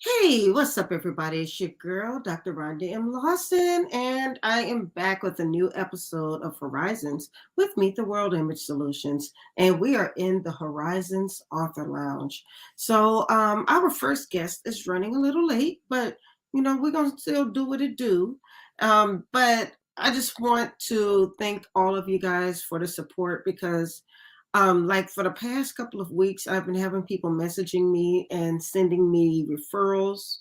Hey, what's up, everybody? It's your girl, Dr. Rhonda M. Lawson, and I am back with a new episode of Horizons with Meet the World Image Solutions. And we are in the Horizons Author Lounge. So, our first guest is running a little late, but we're going to still do what it do. But I just want to thank all of you guys for the support because like for the past couple of weeks, I've been having people messaging me and sending me referrals.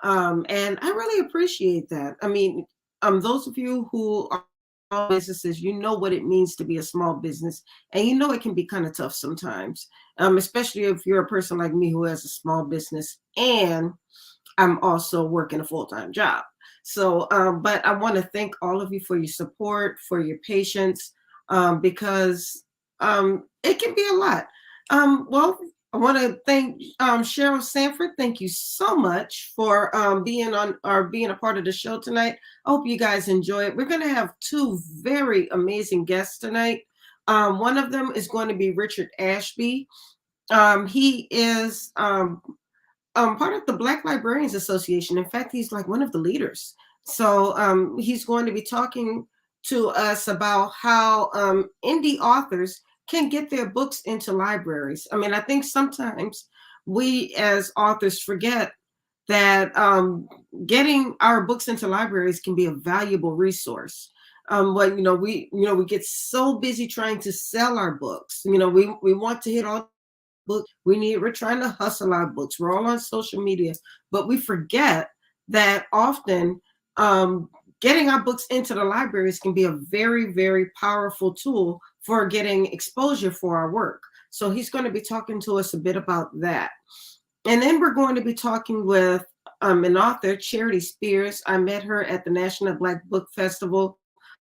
And I really appreciate that. I mean, those of you who are small businesses, you know what it means to be a small business, and you know it can be kind of tough sometimes, especially if you're a person like me who has a small business and I'm also working a full-time job. So, but I want to thank all of you for your support, for your patience, because it can be a lot. Well, I want to thank Cheryl Sanford. Thank you so much for being on or being a part of the show tonight. I hope you guys enjoy it. We're going to have two very amazing guests tonight. One of them is going to be Richard Ashby. He is part of the Black Librarians Association. In fact, he's like one of the leaders. So he's going to be talking to us about how indie authors can get their books into libraries. I mean, I think sometimes we as authors forget that getting our books into libraries can be a valuable resource. But we get so busy trying to sell our books. We want to hit all book. We're trying to hustle our books. We're all on social media, but we forget that often getting our books into the libraries can be a very, very powerful tool for getting exposure for our work. So he's going to be talking to us a bit about that. And then we're going to be talking with an author, Charity Spears. I met her at the National Black Book Festival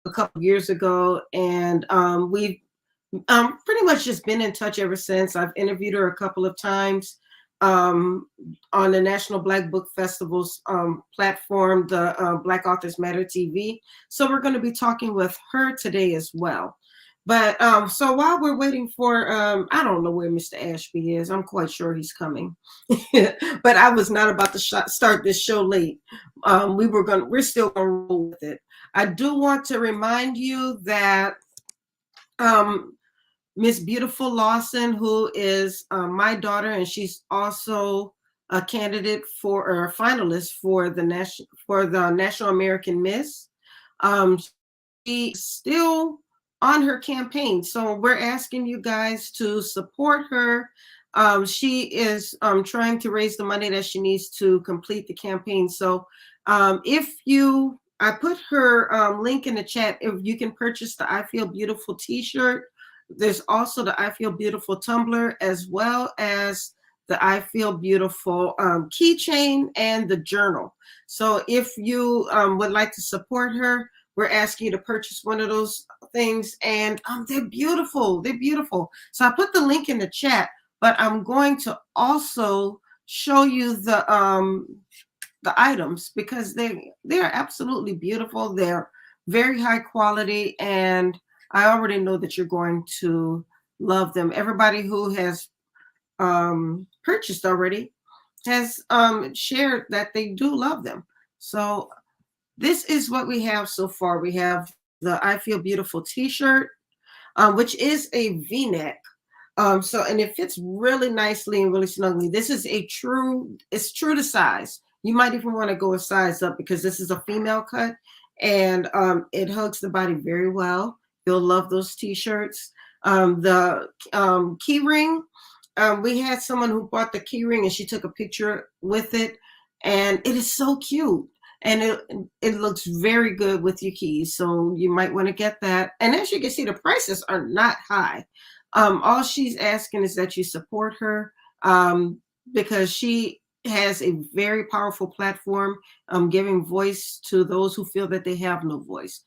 a couple years ago, and we've pretty much just been in touch ever since. I've interviewed her a couple of times on the National Black Book Festival's platform, the Black Authors Matter TV. So we're going to be talking with her today as well. But so while we're waiting for, I don't know where Mr. Ashby is. I'm quite sure he's coming, but I was not about to start this show late. We're still going to roll with it. I do want to remind you that Miss Beautiful Lawson, who is my daughter, and she's also a candidate for or a finalist for the National American Miss. She's still on her campaign, so we're asking you guys to support her. She is trying to raise the money that she needs to complete the campaign. So I put her link in the chat. If you can purchase the I Feel Beautiful t-shirt, there's also the I Feel Beautiful tumbler, as well as the I Feel Beautiful keychain and the journal. So if you would like to support her, we're asking you to purchase one of those things. And they're beautiful. They're beautiful. So I put the link in the chat, but I'm going to also show you the items because they're absolutely beautiful. They're very high quality, and I already know that you're going to love them. Everybody who has purchased already has shared that they do love them. So this is what we have so far. We have the I Feel Beautiful t-shirt, which is a V-neck. And it fits really nicely and really snugly. This is it's true to size. You might even want to go a size up because this is a female cut, and it hugs the body very well. You'll love those t-shirts. The key ring, we had someone who bought the key ring and she took a picture with it, and it is so cute. And it looks very good with your keys. So you might want to get that. And as you can see, the prices are not high. All she's asking is that you support her because she has a very powerful platform, giving voice to those who feel that they have no voice.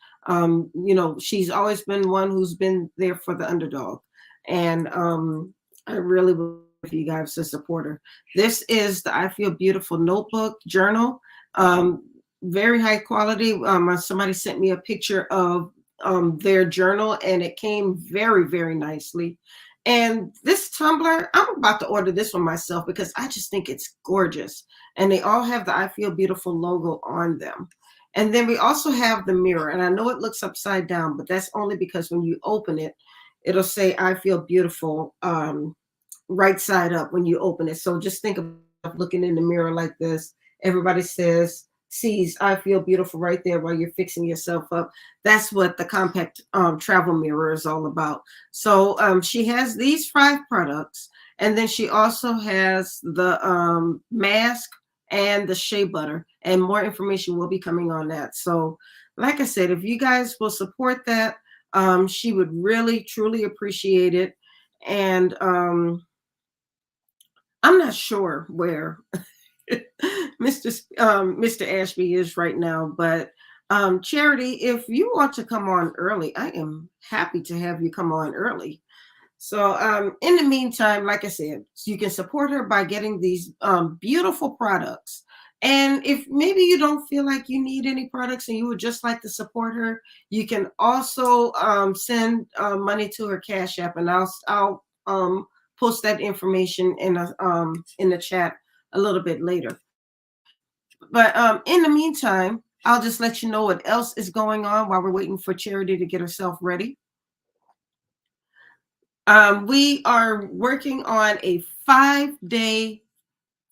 She's always been one who's been there for the underdog. And I really would love you guys to support her. This is the I Feel Beautiful notebook journal. Very high quality. Somebody sent me a picture of their journal, and it came very, very nicely. And this tumbler, I'm about to order this one myself because I just think it's gorgeous. And they all have the I Feel Beautiful logo on them. And then we also have the mirror. And I know it looks upside down, but that's only because when you open it, it'll say I Feel Beautiful right side up when you open it. So just think of looking in the mirror like this. Everybody sees I Feel Beautiful right there while you're fixing yourself up. That's what the compact travel mirror is all about. So she has these 5 products, and then she also has the mask and the shea butter, and more information will be coming on that. So like I said, if you guys will support that, she would really truly appreciate it. And I'm not sure where Mr. Ashby is right now, but Charity, if you want to come on early, I am happy to have you come on early. So in the meantime, like I said, you can support her by getting these beautiful products. And if maybe you don't feel like you need any products and you would just like to support her, you can also send money to her Cash App, and I'll post that information in the chat a little bit later. But in the meantime, I'll just let you know what else is going on while we're waiting for Charity to get herself ready. We are working on a 5-day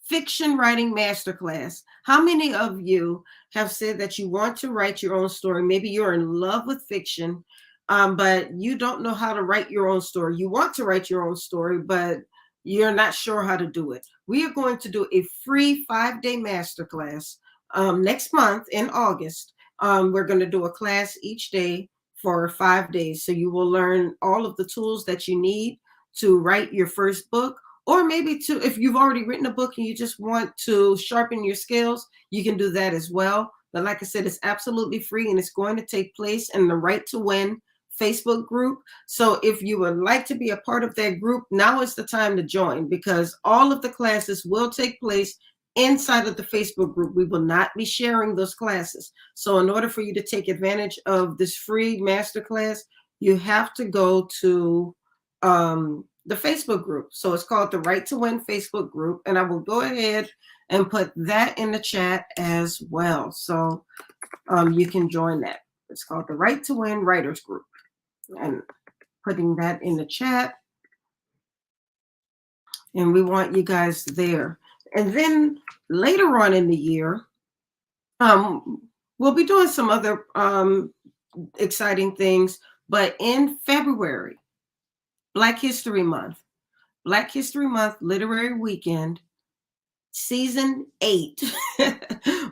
fiction writing masterclass. How many of you have said that you want to write your own story? Maybe you're in love with fiction, but you don't know how to write your own story. You want to write your own story, but you're not sure how to do it. We are going to do a free 5-day masterclass next month in August. We're going to do a class each day for 5 days. So you will learn all of the tools that you need to write your first book, or maybe if you've already written a book and you just want to sharpen your skills, you can do that as well. But like I said, it's absolutely free, and it's going to take place in the Right to Win Facebook group. So if you would like to be a part of that group, now is the time to join, because all of the classes will take place inside of the Facebook group. We will not be sharing those classes. So in order for you to take advantage of this free masterclass, you have to go to the Facebook group. So it's called the Right to Win Facebook group. And I will go ahead and put that in the chat as well. So you can join that. It's called the Right to Win Writers Group. And putting that in the chat. And we want you guys there. And then later on in the year, we'll be doing some other exciting things. But in February, Black History Month Literary Weekend, Season 8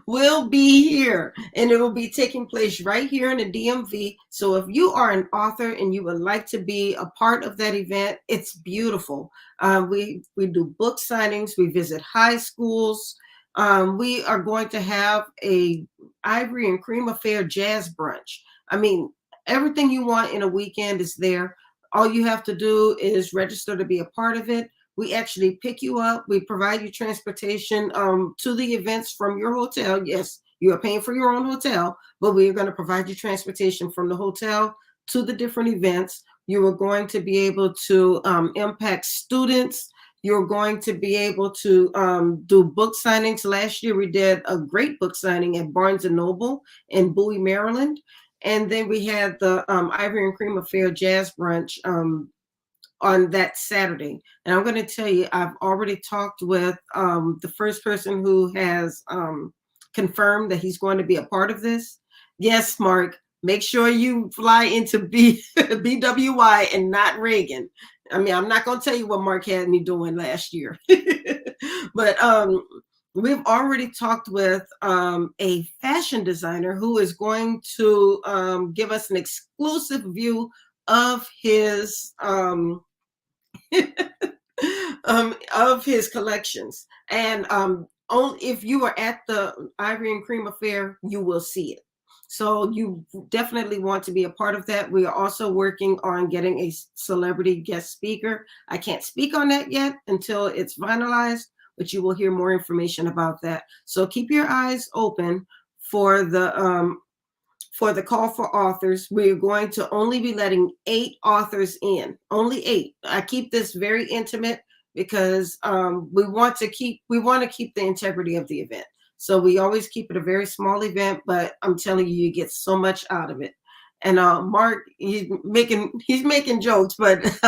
will be here, and it will be taking place right here in the DMV. So if you are an author and you would like to be a part of that event, it's beautiful. We do book signings. We visit high schools. We are going to have a Ivory and Cream Affair jazz brunch. I mean, everything you want in a weekend is there. All you have to do is register to be a part of it. We actually pick you up. We provide you transportation to the events from your hotel. Yes, you are paying for your own hotel, but we are going to provide you transportation from the hotel to the different events. You are going to be able to impact students. You're going to be able to do book signings. Last year, we did a great book signing at Barnes & Noble in Bowie, Maryland. And then we had the Ivory and Cream Affair Jazz Brunch on that Saturday. And I'm going to tell you, I've already talked with the first person who has confirmed that he's going to be a part of this. Yes, Mark, make sure you fly into BWI and not Reagan. I mean, I'm not going to tell you what Mark had me doing last year. But we've already talked with a fashion designer who is going to give us an exclusive view of his of his collections. And only if you are at the Ivory and Cream Affair, you will see it. So you definitely want to be a part of that. We are also working on getting a celebrity guest speaker. I can't speak on that yet until it's finalized, but you will hear more information about that. So keep your eyes open for the for the call for authors. We're going to only be letting 8 authors in, only 8. I keep this very intimate because we want to keep the integrity of the event. So we always keep it a very small event, but I'm telling you, you get so much out of it. And Mark, he's making jokes, but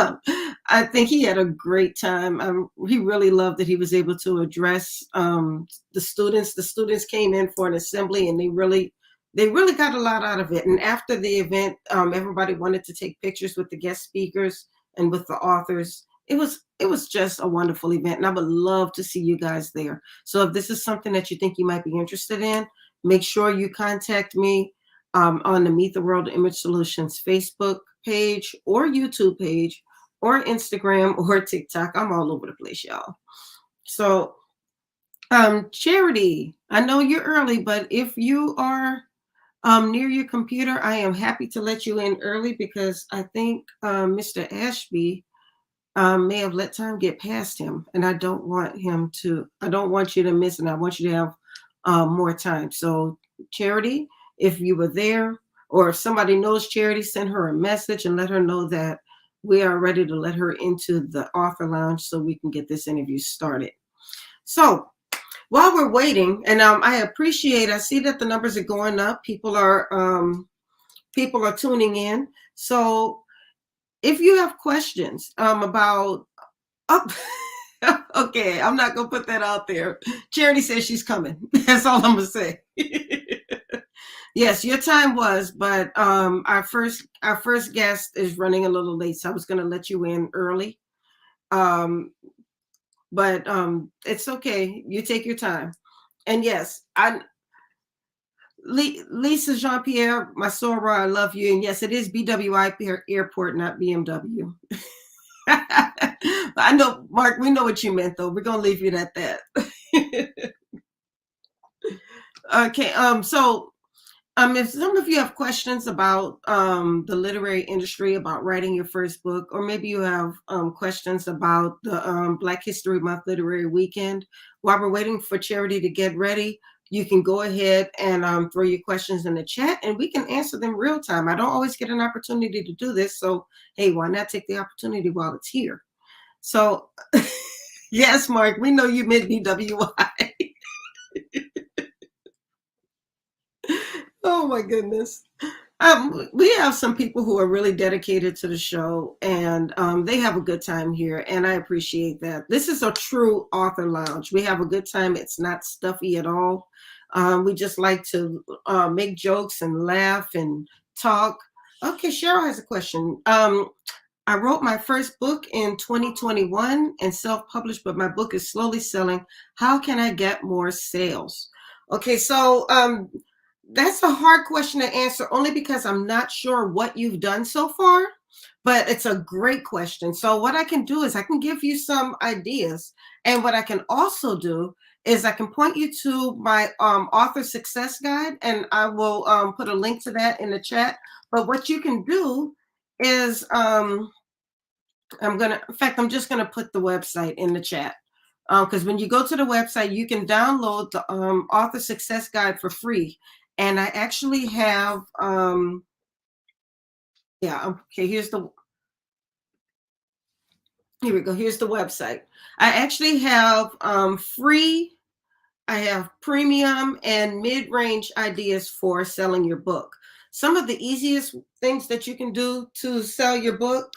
I think he had a great time. He really loved that he was able to address the students. The students came in for an assembly, and they really got a lot out of it. And after the event, everybody wanted to take pictures with the guest speakers and with the authors. It was just a wonderful event, and I would love to see you guys there. So if this is something that you think you might be interested in, make sure you contact me on the Meet the World Image Solutions Facebook page or YouTube page or Instagram or TikTok. I'm all over the place, y'all. So Charity, I know you're early, but if you are near your computer, I am happy to let you in early because I think Mr. Ashby may have let time get past him, and I don't want you to miss, and I want you to have more time. So Charity, if you were there, or if somebody knows Charity, send her a message and let her know that we are ready to let her into the author lounge so we can get this interview started. So while we're waiting, and I see that the numbers are going up. People are tuning in. So if you have questions about, okay, I'm not gonna put that out there. Charity says she's coming. That's all I'm gonna say. Yes, your time was, but our first guest is running a little late, so I was gonna let you in early. But it's okay. You take your time. And yes, Lisa Jean-Pierre Masora, I love you. And yes, it is BWI Airport, not BMW. I know, Mark, we know what you meant, though. We're going to leave it at that. Okay, so if some of you have questions about the literary industry, about writing your first book, or maybe you have questions about the Black History Month Literary Weekend, while we're waiting for Charity to get ready, you can go ahead and throw your questions in the chat, and we can answer them real time. I don't always get an opportunity to do this, so hey, why not take the opportunity while it's here? So, yes, Mark, we know you meant BWI. Oh my goodness. We have some people who are really dedicated to the show, and they have a good time here, and I appreciate that. This is a true author lounge. We have a good time. It's not stuffy at all. We just like to make jokes and laugh and talk. Okay, Cheryl has a question. I wrote my first book in 2021 and self-published, but my book is slowly selling. How can I get more sales? Okay, so that's a hard question to answer, only because I'm not sure what you've done so far, but it's a great question. So what I can do is I can give you some ideas. And what I can also do is I can point you to my author success guide, and I will put a link to that in the chat. But what you can do is I'm just going to put the website in the chat. Because when you go to the website, you can download the author success guide for free. And I actually have, okay, here we go. Here's the website. I actually have free, I have premium and mid-range ideas for selling your book. Some of the easiest things that you can do to sell your book,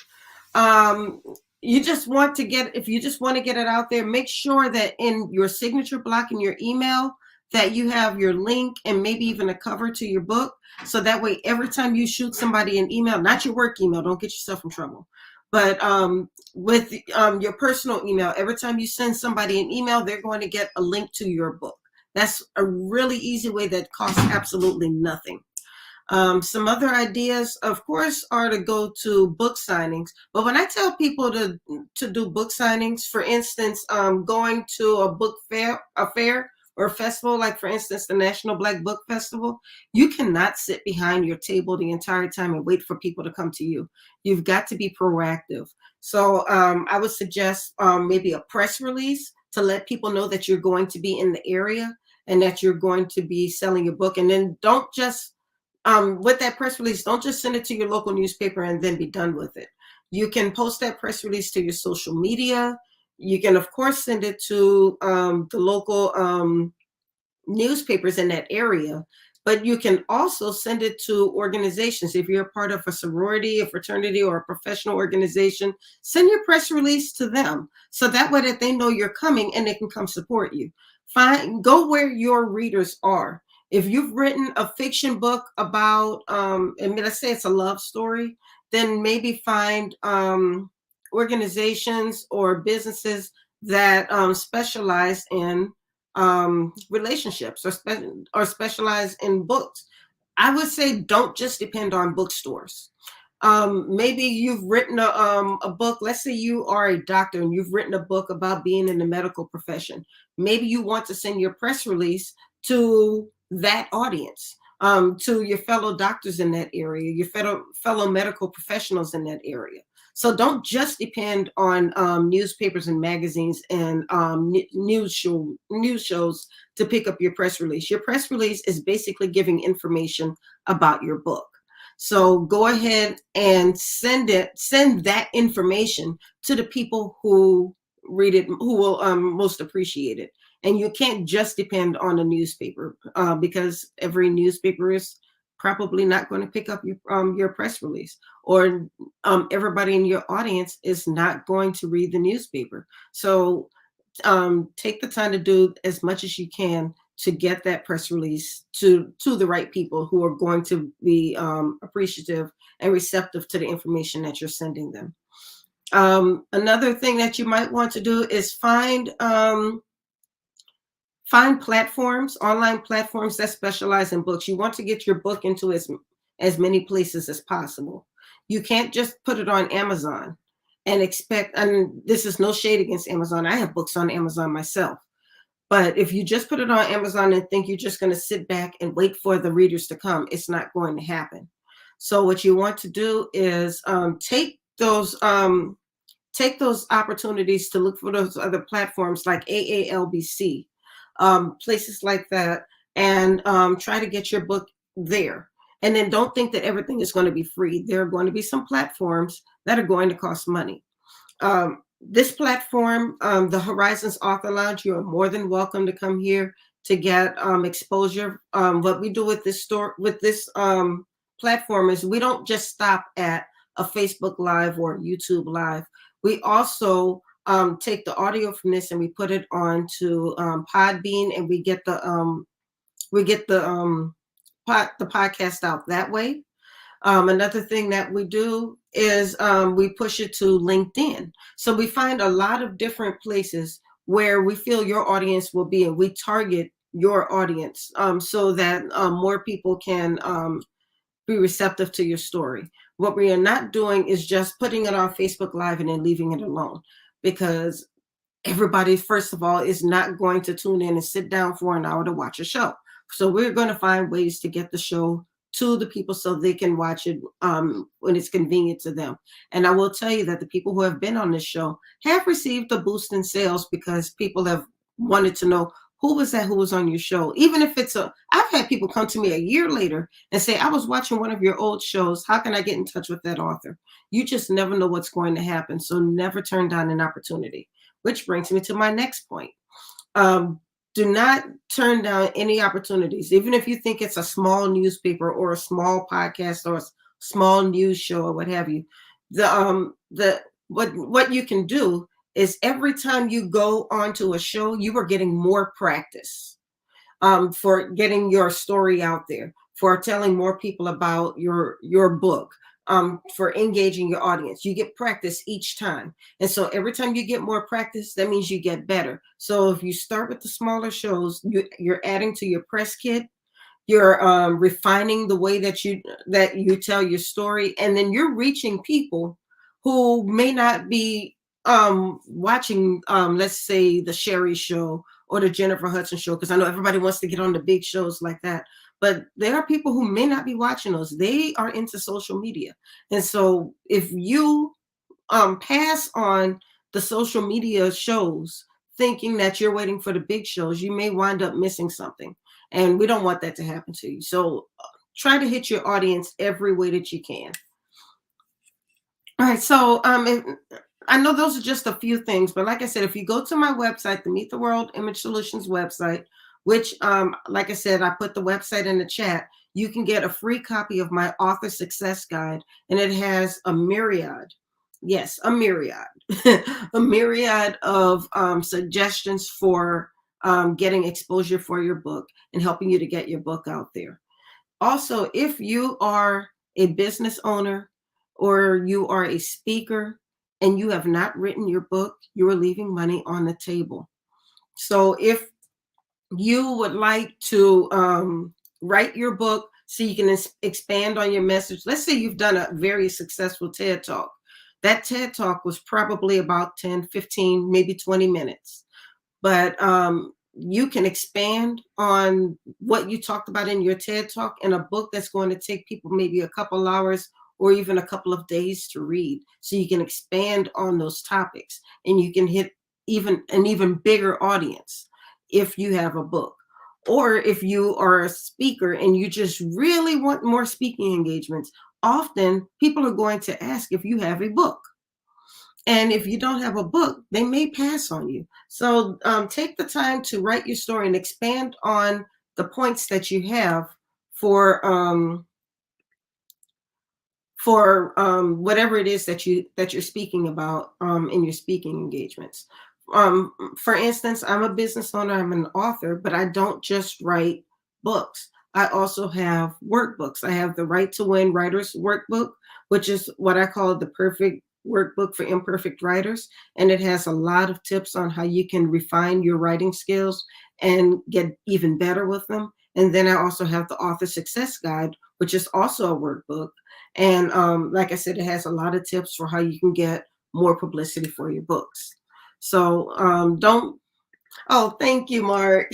if you just want to get it out there, make sure that in your signature block in your email that you have your link and maybe even a cover to your book. So that way, every time you shoot somebody an email, not your work email, don't get yourself in trouble, but with your personal email, every time you send somebody an email, they're going to get a link to your book. That's a really easy way that costs absolutely nothing. Some other ideas, of course, are to go to book signings. But when I tell people to do book signings, for instance, going to a book fair, or festival, like for instance, the National Black Book Festival, you cannot sit behind your table the entire time and wait for people to come to you. You've got to be proactive. So I would suggest maybe a press release to let people know that you're going to be in the area and that you're going to be selling your book. And then don't just with that press release, don't just send it to your local newspaper and then be done with it. You can post that press release to your social media. You can, of course, send it to the local newspapers in that area, but you can also send it to organizations. If you're part of a sorority, a fraternity, or a professional organization, send your press release to them, so that way that they know you're coming and they can come support you. Go where your readers are. If you've written a fiction book about, let's say it's a love story, then maybe find organizations or businesses that specialize in relationships, or specialize in books. I would say don't just depend on bookstores. Maybe you've written a book. Let's say you are a doctor and you've written a book about being in the medical profession. Maybe you want to send your press release to that audience, to your fellow doctors in that area, your fellow medical professionals in that area. So don't just depend on newspapers and magazines and news shows to pick up your press release. Your press release is basically giving information about your book. So go ahead and send that information to the people who read it, who will most appreciate it. And you can't just depend on a newspaper, because every newspaper is probably not going to pick up your press release, or everybody in your audience is not going to read the newspaper. So take the time to do as much as you can to get that press release to the right people who are going to be appreciative and receptive to the information that you're sending them. Another thing that you might want to do is find platforms, online platforms that specialize in books. You want to get your book into as many places as possible. You can't just put it on Amazon and expect, and this is no shade against Amazon. I have books on Amazon myself. But if you just put it on Amazon and think you're just going to sit back and wait for the readers to come, it's not going to happen. So what you want to do is take those opportunities to look for those other platforms like AALBC, places like that, and try to get your book there. And then don't think that everything is going to be free. There are going to be some platforms that are going to cost money. This platform, the Horizons Author Lounge, you are more than welcome to come here to get exposure. What we do with this platform is we don't just stop at a Facebook Live or YouTube Live. We also take the audio from this and we put it onto Podbean, and we get the podcast out that way. Another thing that we do is we push it to LinkedIn. So we find a lot of different places where we feel your audience will be, and we target your audience so that more people can be receptive to your story. What we are not doing is just putting it on Facebook Live and then leaving it alone, because everybody, first of all, is not going to tune in and sit down for an hour to watch a show. So we're going to find ways to get the show to the people so they can watch it when it's convenient to them. And I will tell you that the people who have been on this show have received a boost in sales, because people have wanted to know who was on your show. Even if I've had people come to me a year later and say, I was watching one of your old shows. How can I get in touch with that author? You just never know what's going to happen. So never turn down an opportunity, which brings me to my next point. Do not turn down any opportunities, even if you think it's a small newspaper or a small podcast or a small news show or what have you. What you can do is every time you go onto a show, you are getting more practice for getting your story out there, for telling more people about your book, for engaging your audience. You get practice each time. And so every time you get more practice, that means you get better. So if you start with the smaller shows, you're adding to your press kit, you're refining the way that you tell your story, and then you're reaching people who may not be watching, let's say, the Sherry Show or the Jennifer Hudson Show, because I know everybody wants to get on the big shows like that. But there are people who may not be watching those. They are into social media. And so if you pass on the social media shows thinking that you're waiting for the big shows, you may wind up missing something. And we don't want that to happen to you. So try to hit your audience every way that you can. All right, so I know those are just a few things, but like I said, if you go to my website, the Meet the World Image Solutions website, which, like I said, I put the website in the chat, you can get a free copy of my author success guide, and it has a myriad, yes, a myriad, a myriad of suggestions for getting exposure for your book and helping you to get your book out there. Also, if you are a business owner or you are a speaker and you have not written your book, you are leaving money on the table. So if you would like to write your book so you can expand on your message, let's say you've done a very successful TED Talk. That TED Talk was probably about 10, 15, maybe 20 minutes. But you can expand on what you talked about in your TED Talk in a book that's going to take people maybe a couple hours or even a couple of days to read. So you can expand on those topics and you can hit an even bigger audience if you have a book. Or if you are a speaker and you just really want more speaking engagements, often people are going to ask if you have a book. And if you don't have a book, they may pass on you. So take the time to write your story and expand on the points that you have for whatever it is that you're speaking about in your speaking engagements. For instance, I'm a business owner, I'm an author, but I don't just write books. I also have workbooks. I have the Right to Win Writers Workbook, which is what I call the perfect workbook for imperfect writers. And it has a lot of tips on how you can refine your writing skills and get even better with them. And then I also have the Author Success Guide, which is also a workbook. And like I said, it has a lot of tips for how you can get more publicity for your books. So oh, thank you, Mark.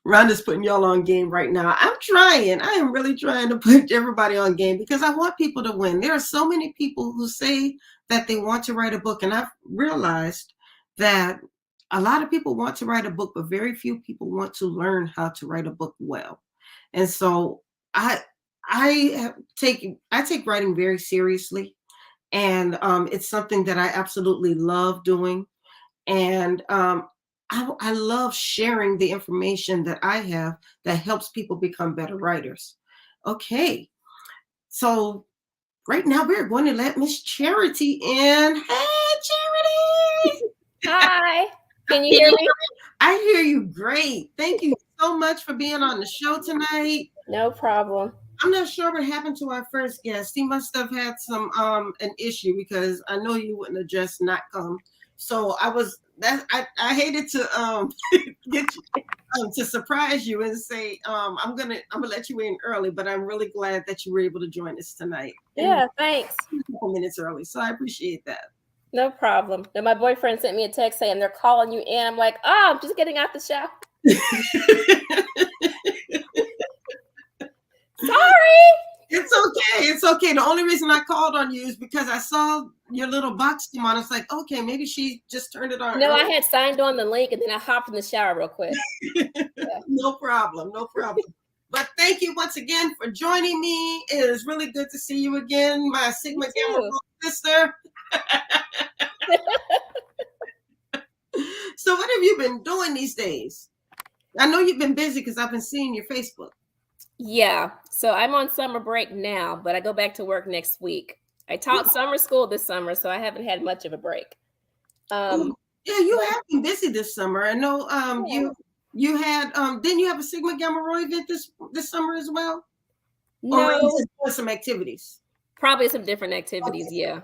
Rhonda's putting y'all on game right now. I'm trying. I am really trying to put everybody on game because I want people to win. There are so many people who say that they want to write a book, and I've realized that a lot of people want to write a book, but very few people want to learn how to write a book well. And so I take writing very seriously, and it's something that I absolutely love doing. And I love sharing the information that I have that helps people become better writers. Okay, so right now we're going to let Miss Charity in. Hey, Charity! Hi, can you hear me? I hear you great. Thank you so much for being on the show tonight. No problem. I'm not sure what happened to our first guest. He must have had some an issue because I know you wouldn't have just not come. So I hated to get you, to surprise you and say I'm gonna let you in early, but I'm really glad that you were able to join us tonight. Yeah, thanks. A couple minutes early, so I appreciate that. No problem. Then my boyfriend sent me a text saying they're calling you in. I'm like, oh, I'm just getting out the shower. Sorry. It's okay. It's okay. The only reason I called on you is because I saw your little box come on. It's like, okay, maybe she just turned it on. No, I had signed on the link and then I hopped in the shower real quick. Yeah. No problem. No problem. But thank you once again for joining me. It is really good to see you again, my Sigma Gamma sister. So what have you been doing these days? I know you've been busy because I've been seeing your Facebook. Yeah. So I'm on summer break now, but I go back to work next week. I taught summer school this summer, so I haven't had much of a break. Yeah, you have been busy this summer. I know you had didn't you have a Sigma Gamma Rho event this summer as well? No, or some activities. Probably some different activities. Okay.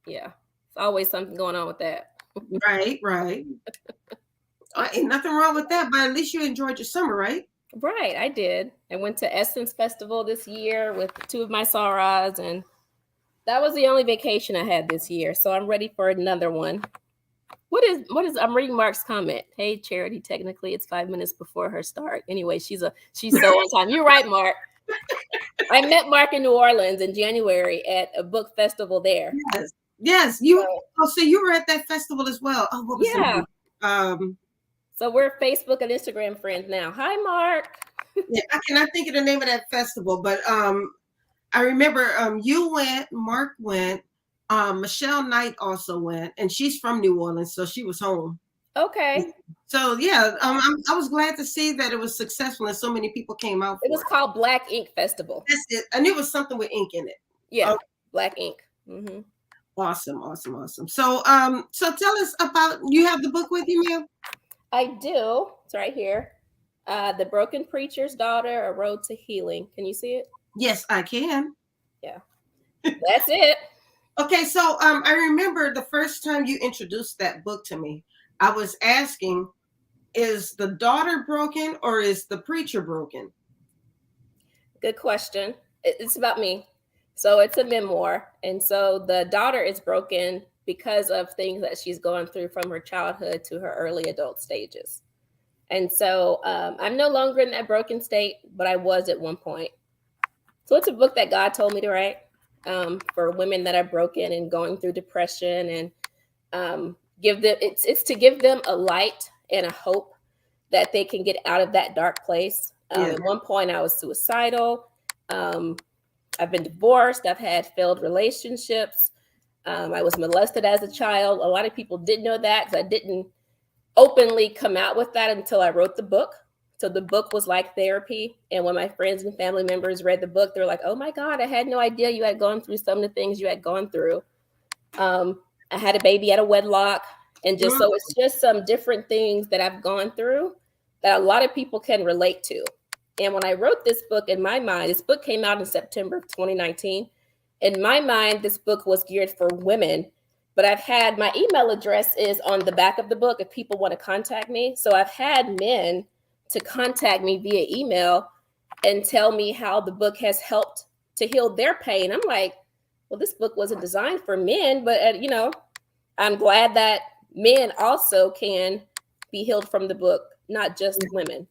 Yeah. It's always something going on with that. Right. Ain't nothing wrong with that, but at least you enjoyed your summer, right? Right, I did. I went to Essence Festival this year with two of my Saras, and that was the only vacation I had this year. So I'm ready for another one. What is? I'm reading Mark's comment. Hey, Charity. Technically, it's 5 minutes before her start. Anyway, she's so on time. You're right, Mark. I met Mark in New Orleans in January at a book festival there. Yes. So you were at that festival as well. Oh, what was it? So we're Facebook and Instagram friends now. Hi, Mark. Yeah, I cannot think of the name of that festival, but I remember you went, Mark went, Michelle Knight also went, and she's from New Orleans, so she was home. Okay. So yeah, I was glad to see that it was successful and so many people came out It for was it. called Black Ink Festival. That's it. And it was something with ink in it. Yeah, Oh, Black Ink. Mm-hmm. awesome, awesome, awesome. So so tell us about, you have the book with you, ma'am? I do. It's right here. The Broken Preacher's Daughter: A Road to Healing. Can you see it? Yes, I can. Yeah, that's it. Okay, so I remember the first time you introduced that book to me, I was asking, is the daughter broken or is the preacher broken? Good question. It's about me. So it's a memoir. And so the daughter is broken because of things that she's going through from her childhood to her early adult stages. And so I'm no longer in that broken state, but I was at one point. So it's a book that God told me to write for women that are broken and going through depression, and give them, it's to give them a light and a hope that they can get out of that dark place. Yeah. At one point, I was suicidal. I've been divorced. I've had failed relationships. I was molested as a child. A lot of people didn't know that because I didn't openly come out with that until I wrote the book. So the book was like therapy. And when my friends and family members read the book, they're like, oh my God, I had no idea you had gone through some of the things you had gone through. I had a baby out of wedlock. And just so it's just some different things that I've gone through that a lot of people can relate to. And when I wrote this book, in my mind, this book came out in September of 2019. In my mind, this book was geared for women, but I've had, my email address is on the back of the book if people want to contact me. So I've had men to contact me via email and tell me how the book has helped to heal their pain. I'm like, well, this book wasn't designed for men, but you know, I'm glad that men also can be healed from the book, not just women.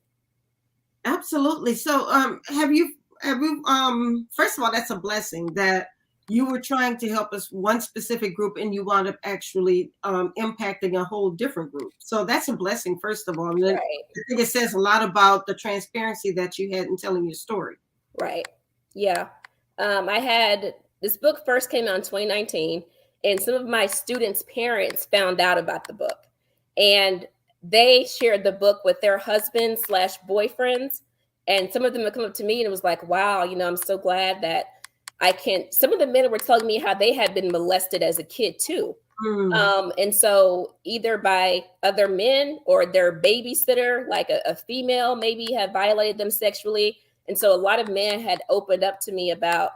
Absolutely. So have you first of all, that's a blessing that you were trying to help us one specific group and you wound up actually impacting a whole different group. So that's a blessing, first of all. And then Right. I think it says a lot about the transparency that you had in telling your story. Right. Yeah. I had, this book first came out in 2019, and some of my students' parents found out about the book, and they shared the book with their husbands / boyfriends. And some of them would come up to me and it was like, wow, you know, I'm so glad that I can. Some of the men were telling me how they had been molested as a kid too. And so either by other men or their babysitter, like a female maybe had violated them sexually. And so a lot of men had opened up to me about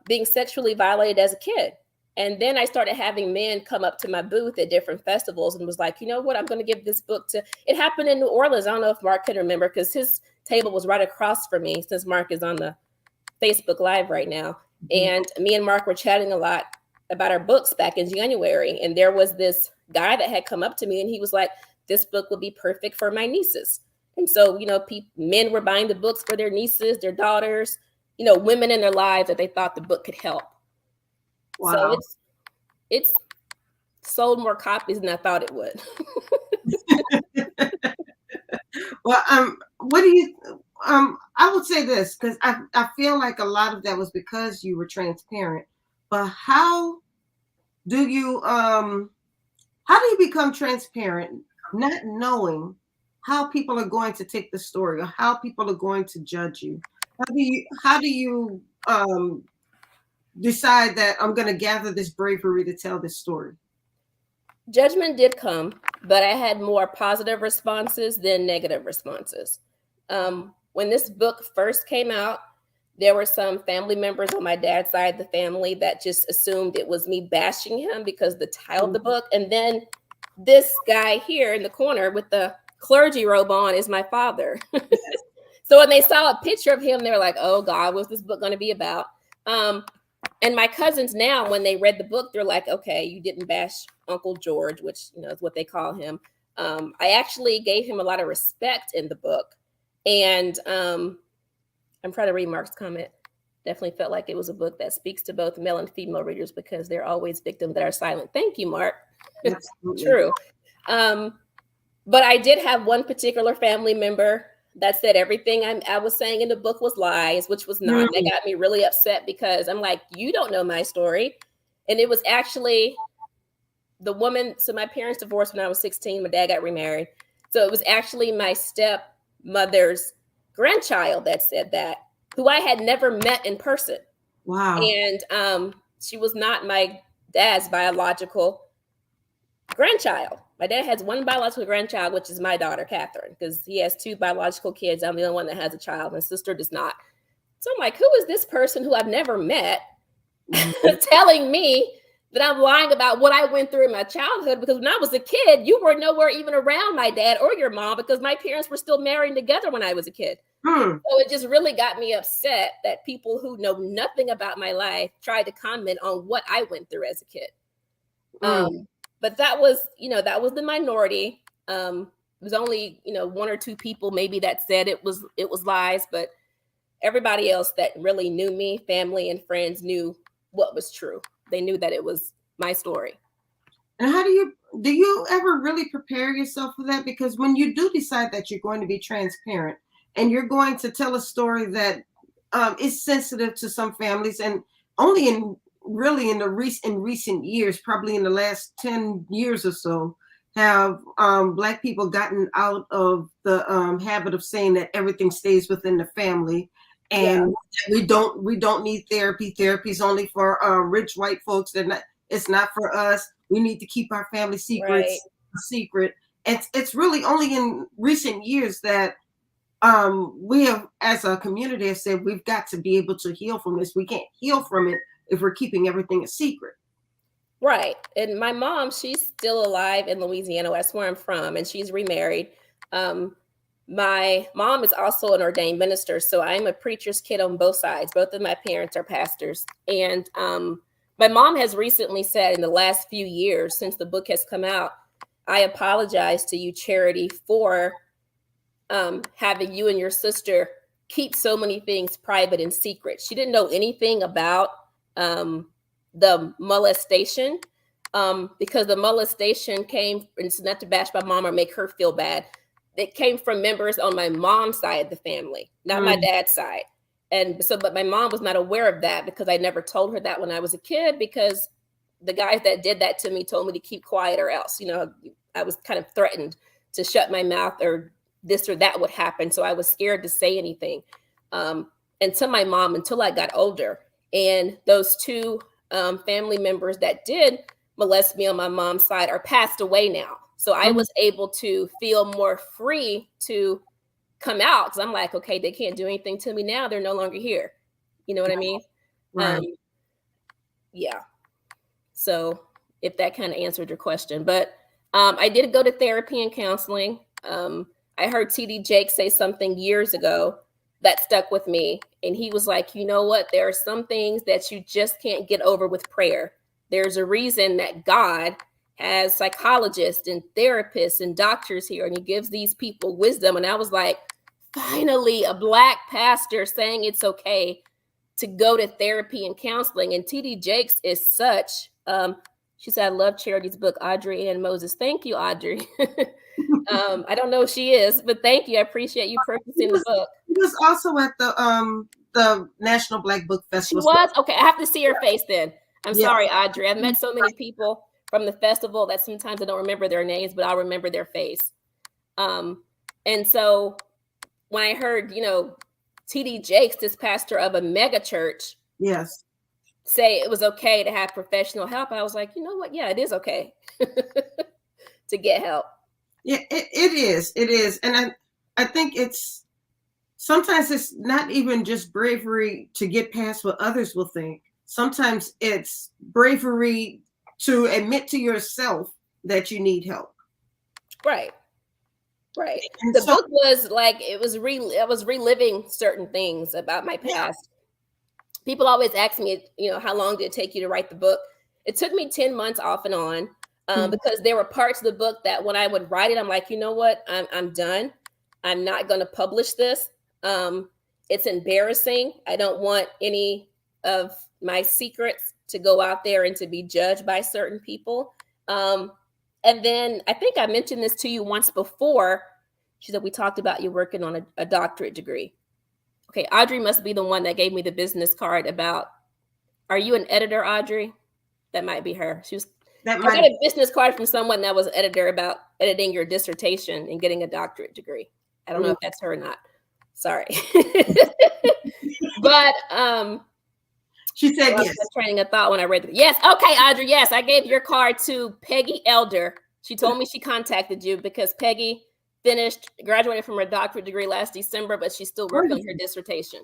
being sexually violated as a kid. And then I started having men come up to my booth at different festivals and was like, you know what, I'm going to give this book to, it happened in New Orleans. I don't know if Mark can remember because his table was right across from me, since Mark is on the Facebook Live right now. And me and Mark were chatting a lot about our books back in January. And there was this guy that had come up to me and he was like, this book would be perfect for my nieces. And so, you know, men were buying the books for their nieces, their daughters, you know, women in their lives that they thought the book could help. Wow. So it's sold more copies than I thought it would. Well, what do you, I would say this, because I feel like a lot of that was because you were transparent, but how do you become transparent, not knowing how people are going to take the story or how people are going to judge you? How do you decide that I'm going to gather this bravery to tell this story? Judgment did come, but I had more positive responses than negative responses. When this book first came out, there were some family members on my dad's side of the family that just assumed it was me bashing him because the title of the book. And then this guy here in the corner with the clergy robe on is my father. So when they saw a picture of him, they were like, oh God, what's this book going to be about? And my cousins now, when they read the book, they're like, okay, you didn't bash Uncle George, which, you know, is what they call him. I actually gave him a lot of respect in the book. And I'm trying to read Mark's comment. Definitely felt like it was a book that speaks to both male and female readers because they're always victims that are silent. Thank you, Mark. True. But I did have one particular family member that said everything I was saying in the book was lies, which was not. That got me really upset because I'm like, you don't know my story. And it was actually the woman. So my parents divorced when I was 16. My dad got remarried. So it was actually my stepmother's grandchild that said that, who I had never met in person. Wow. And she was not my dad's biological grandchild. My dad has one biological grandchild, which is my daughter, Catherine, because he has two biological kids. I'm the only one that has a child. My sister does not. So I'm like, who is this person who I've never met telling me that I'm lying about what I went through in my childhood? Because when I was a kid, you were nowhere even around my dad or your mom because my parents were still married together when I was a kid. So it just really got me upset that people who know nothing about my life tried to comment on what I went through as a kid. But that was the minority. It was only, one or two people maybe that said it was lies, but everybody else that really knew me, family and friends, knew what was true. They knew that it was my story. And how do you ever really prepare yourself for that? Because when you do decide that you're going to be transparent and you're going to tell a story that is sensitive to some families, and only in recent years, probably in the last 10 years or so, have Black people gotten out of the habit of saying that everything stays within the family, and we don't need therapy. Therapy is only for rich white folks. It's not for us. We need to keep our family secrets secret. It's really only in recent years that we have, as a community, have said we've got to be able to heal from this. We can't heal from it if we're keeping everything a secret. Right. And my mom, she's still alive in Louisiana. That's where I'm from, and she's remarried. My mom is also an ordained minister, so I'm a preacher's kid on both sides. Both of my parents are pastors. And my mom has recently said in the last few years, since the book has come out, I apologize to you, Charity, for having you and your sister keep so many things private and secret. She didn't know anything about the molestation, because the molestation came, and it's not to bash my mom or make her feel bad, it came from members on my mom's side of the family, not my dad's side. And so, but my mom was not aware of that because I never told her that when I was a kid, because the guys that did that to me told me to keep quiet or else, I was kind of threatened to shut my mouth or this or that would happen. So I was scared to say anything. And to my mom, until I got older, and those two family members that did molest me on my mom's side are passed away now. So I was able to feel more free to come out, because I'm like, okay, they can't do anything to me now. They're no longer here. You know what I mean? Right. Yeah. So if that kind of answered your question, but I did go to therapy and counseling. I heard TD Jakes say something years ago that stuck with me. And he was like, you know what? There are some things that you just can't get over with prayer. There's a reason that God has psychologists and therapists and doctors here, and he gives these people wisdom. And I was like, finally, a Black pastor saying it's okay to go to therapy and counseling. And TD Jakes is such, she said, I love Charity's book, Audrey Ann Moses. Thank you, Audrey. I don't know who she is, but thank you. I appreciate you purchasing the book. He was also at the National Black Book Festival. She was? Okay, I have to see her face then. I'm sorry, Audrey. I've met so many people from the festival that sometimes I don't remember their names, but I'll remember their face. And so when I heard, TD Jakes, this pastor of a mega church, say it was okay to have professional help, I was like, you know what? Yeah, it is okay to get help. Yeah, it is. It is. And I think sometimes it's not even just bravery to get past what others will think. Sometimes it's bravery to admit to yourself that you need help. Right. And the book was like, I was reliving certain things about my past. People always ask me, how long did it take you to write the book? It took me 10 months off and on, because there were parts of the book that when I would write it, I'm like, you know what? I'm done. I'm not going to publish this. It's embarrassing. I don't want any of my secrets to go out there and to be judged by certain people. And then I think I mentioned this to you once before. She said, we talked about you working on a doctorate degree. Okay, Audrey must be the one that gave me the business card about, are you an editor, Audrey? That might be her. I got a business card from someone that was an editor about editing your dissertation and getting a doctorate degree. I don't know if that's her or not. Sorry. But she said yes. Training of thought when I read it. Yes. Okay, Audrey. Yes, I gave your card to Peggy Elder. She told me she contacted you because Peggy graduated from her doctorate degree last December, but she's still working on her dissertation.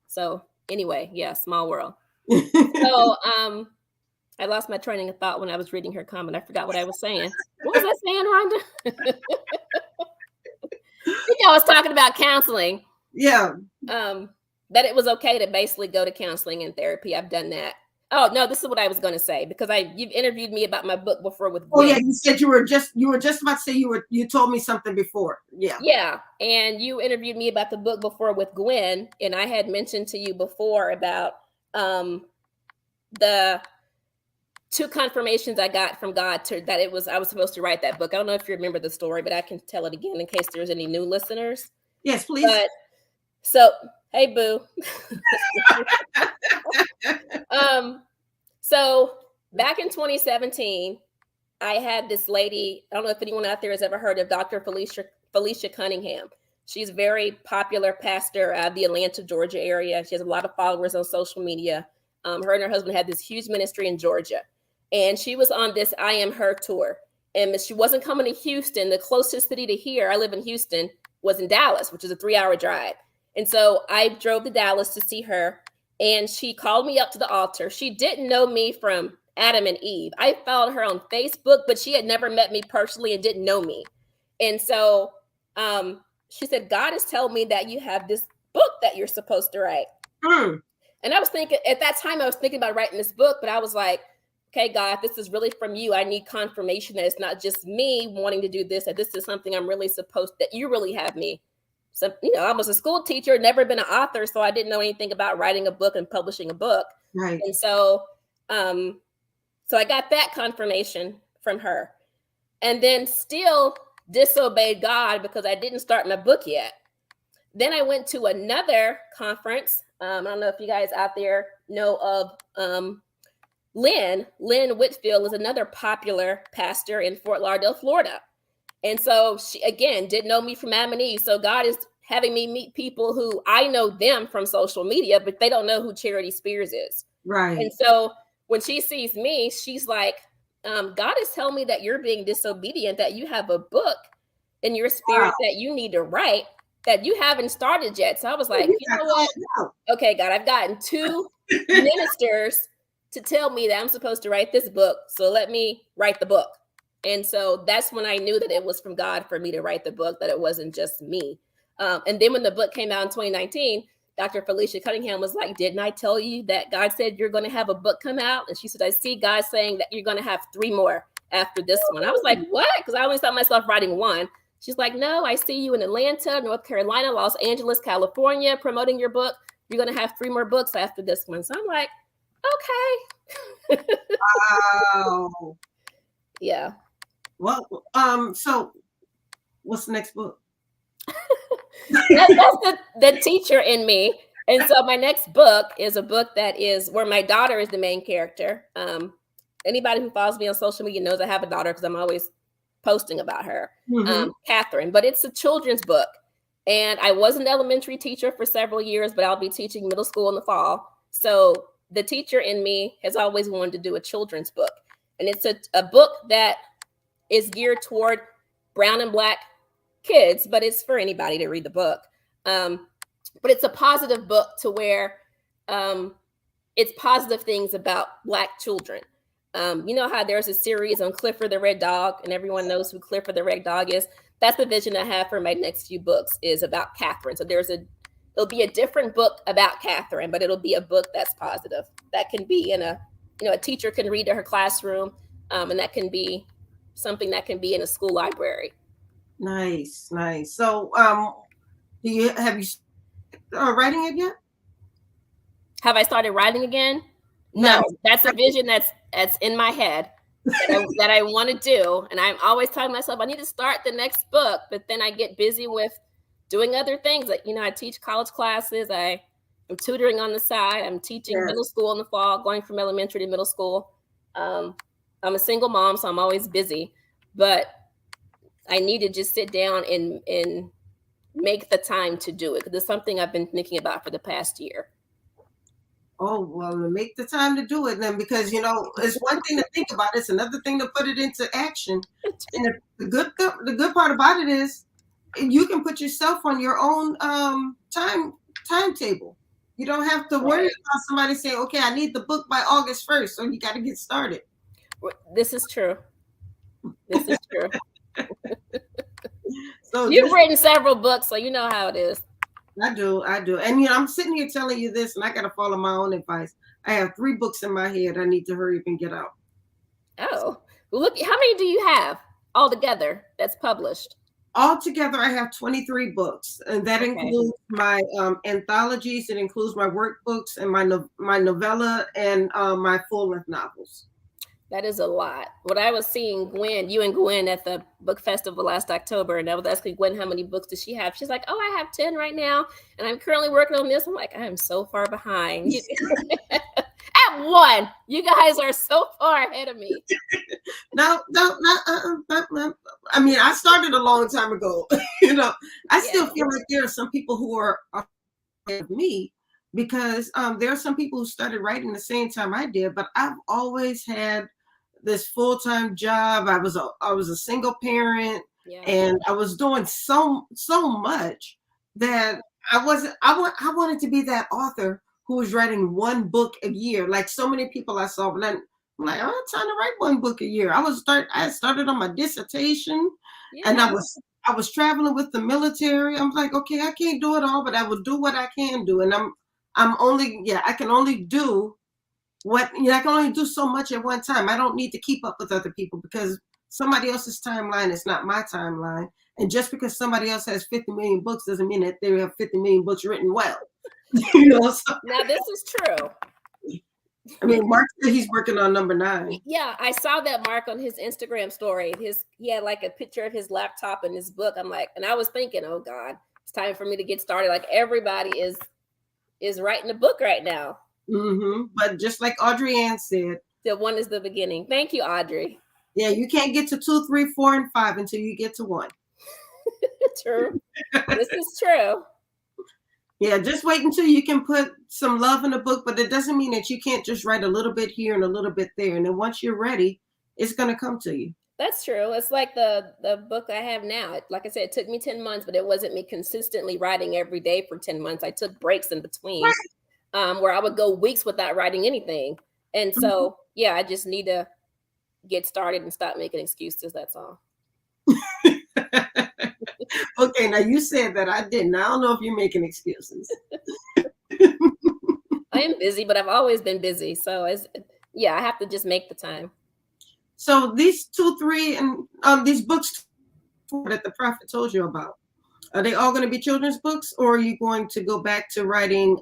So anyway, yeah, small world. So I lost my training of thought when I was reading her comment. I forgot what I was saying. What was I saying, Rhonda? I think I was talking about counseling. Yeah. That it was okay to basically go to counseling and therapy. I've done that. Oh no, this is what I was going to say because you've interviewed me about my book before with Gwen. Oh yeah, you said you were just about to say you told me something before. Yeah. Yeah, and you interviewed me about the book before with Gwen, and I had mentioned to you before about the 2 confirmations I got from God that I was supposed to write that book. I don't know if you remember the story, but I can tell it again in case there's any new listeners. Yes, please. Hey, boo. So back in 2017, I had this lady. I don't know if anyone out there has ever heard of Dr. Felicia Cunningham. She's a very popular pastor out of the Atlanta, Georgia area. She has a lot of followers on social media. Her and her husband had this huge ministry in Georgia. And she was on this I Am Her tour. And she wasn't coming to Houston. The closest city to here, I live in Houston, was in Dallas, which is a 3-hour drive. And so I drove to Dallas to see her, and she called me up to the altar. She didn't know me from Adam and Eve. I followed her on Facebook, but she had never met me personally and didn't know me. And so she said, God is telling me that you have this book that you're supposed to write. And I was thinking, at that time, I was thinking about writing this book, but I was like, okay, God, this is really from you. I need confirmation that it's not just me wanting to do this, that this is something I'm really that you really have me. So, I was a school teacher, never been an author, so I didn't know anything about writing a book and publishing a book. Right. And so, so I got that confirmation from her, and then still disobeyed God because I didn't start my book yet. Then I went to another conference. I don't know if you guys out there know of Lynn Whitfield is another popular pastor in Fort Lauderdale, Florida. And so she, again, didn't know me from Adam and Eve. So God is having me meet people who I know them from social media, but they don't know who Charity Spears is. Right. And so when she sees me, she's like, God is telling me that you're being disobedient, that you have a book in your spirit that you need to write that you haven't started yet. So I was like, you know what? Okay, God, I've gotten 2 ministers to tell me that I'm supposed to write this book. So let me write the book. And so that's when I knew that it was from God for me to write the book, that it wasn't just me. And then when the book came out in 2019, Dr. Felicia Cunningham was like, didn't I tell you that God said you're going to have a book come out? And she said, I see God saying that you're going to have 3 more after this one. I was like, what? Because I always thought myself writing 1. She's like, no, I see you in Atlanta, North Carolina, Los Angeles, California, promoting your book. You're going to have 3 more books after this one. So I'm like, okay. Wow. Yeah. Well, so what's the next book? That's the teacher in me. And so my next book is a book that is where my daughter is the main character. Anybody who follows me on social media knows I have a daughter because I'm always posting about her, Catherine. But it's a children's book. And I was an elementary teacher for several years, but I'll be teaching middle school in the fall. So the teacher in me has always wanted to do a children's book. And it's a book that is geared toward brown and Black kids, but it's for anybody to read the book. But it's a positive book to where it's positive things about Black children. You know how there's a series on Clifford the Red Dog, and everyone knows who Clifford the Red Dog is? That's the vision I have for my next few books, is about Catherine. So it'll be a different book about Catherine, but it'll be a book that's positive. That can be in a teacher can read to her classroom, and that can be something that can be in a school library. Nice. So, have you writing it yet? Have I started writing again? No, that's a vision that's in my head. that I want to do. And I'm always telling myself I need to start the next book, but then I get busy with doing other things. Like, I teach college classes. I'm tutoring on the side. I'm teaching middle school in the fall, going from elementary to middle school. I'm a single mom, so I'm always busy, but I need to just sit down and make the time to do it, because it's something I've been thinking about for the past year. Oh, well, make the time to do it then, because, it's one thing to think about, it's another thing to put it into action. And the good part about it is you can put yourself on your own timetable. You don't have to worry about somebody saying, okay, I need the book by August 1st, so you got to get started. This is true. This is true. So you've written several books, so you know how it is. I do. And, I'm sitting here telling you this, and I got to follow my own advice. I have 3 books in my head I need to hurry up and get out. Oh, well, look, how many do you have altogether that's published? Altogether, I have 23 books, and that includes my anthologies. It includes my workbooks and my novella and my full-length novels. That is a lot. What I was seeing you and Gwen at the book festival last October, and I was asking Gwen how many books does she have. She's like, oh, I have 10 right now, and I'm currently working on this. I'm like, I am so far behind. At 1, you guys are so far ahead of me. No. I mean, I started a long time ago. I still feel like there are some people who are ahead of me, because there are some people who started writing the same time I did, but I've always had this full-time job. I was a single parent, and I was doing so much that I wanted to be that author who was writing 1 book a year, like so many people I saw. But I'm like, I don't have time to write 1 book a year. I started on my dissertation, and I was traveling with the military. I'm like, okay, I can't do it all, but I will do what I can do. And I can only do I can only do so much at one time. I don't need to keep up with other people, because somebody else's timeline is not my timeline. And just because somebody else has 50 million books doesn't mean that they have 50 million books written well. So. Now, this is true. I mean, Mark said he's working on number 9. Yeah, I saw that, Mark, on his Instagram story. He had like a picture of his laptop and his book. I'm like, and I was thinking, oh God, it's time for me to get started. Like, everybody is writing a book right now. Mm-hmm. But just like Audrey Ann said, the 1 is the beginning. Thank you, Audrey. Yeah, you can't get to 2, 3, 4, and 5 until you get to 1. True. This is true. Yeah, just wait until you can put some love in a book, but it doesn't mean that you can't just write a little bit here and a little bit there. And then once you're ready, it's going to come to you. That's true. It's like the book I have now. Like I said, it took me 10 months, but it wasn't me consistently writing every day for 10 months. I took breaks in between. Right. Where I would go weeks without writing anything. And so, I just need to get started and stop making excuses. That's all. Okay, now you said that I didn't. I don't know if you're making excuses. I am busy, but I've always been busy. So, I have to just make the time. So these 2, 3, and these books that the prophet told you about, are they all going to be children's books, or are you going to go back to writing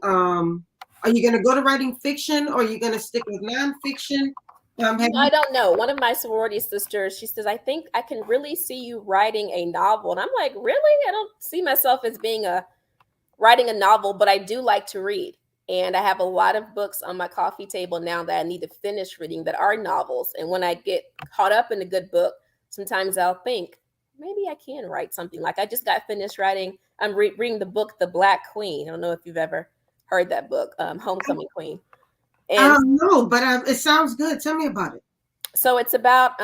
are you going to go to writing fiction, or are you going to stick with nonfiction? I don't know. One of my sorority sisters, she says, I think I can really see you writing a novel. And I'm like, really? I don't see myself as writing a novel, but I do like to read. And I have a lot of books on my coffee table now that I need to finish reading that are novels. And when I get caught up in a good book, sometimes I'll think, maybe I can write something. Like, I just got finished writing, I'm reading the book, The Black Queen. I don't know if you've ever heard that book, Homecoming Queen. And no, but it sounds good. Tell me about it. So it's about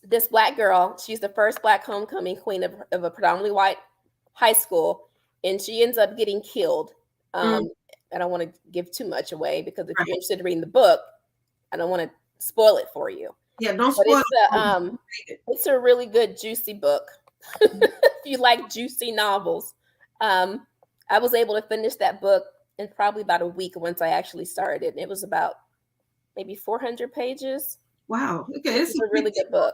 this Black girl. She's the first Black homecoming queen of a predominantly white high school, and she ends up getting killed. I don't want to give too much away, because if you're interested in reading the book, I don't want to spoil it for you. Yeah, don't spoil it. It's a really good, juicy book. If you like juicy novels. I was able to finish that book in probably about a week once I actually started it. And it was about maybe 400 pages. Wow. Okay. It's a really good book.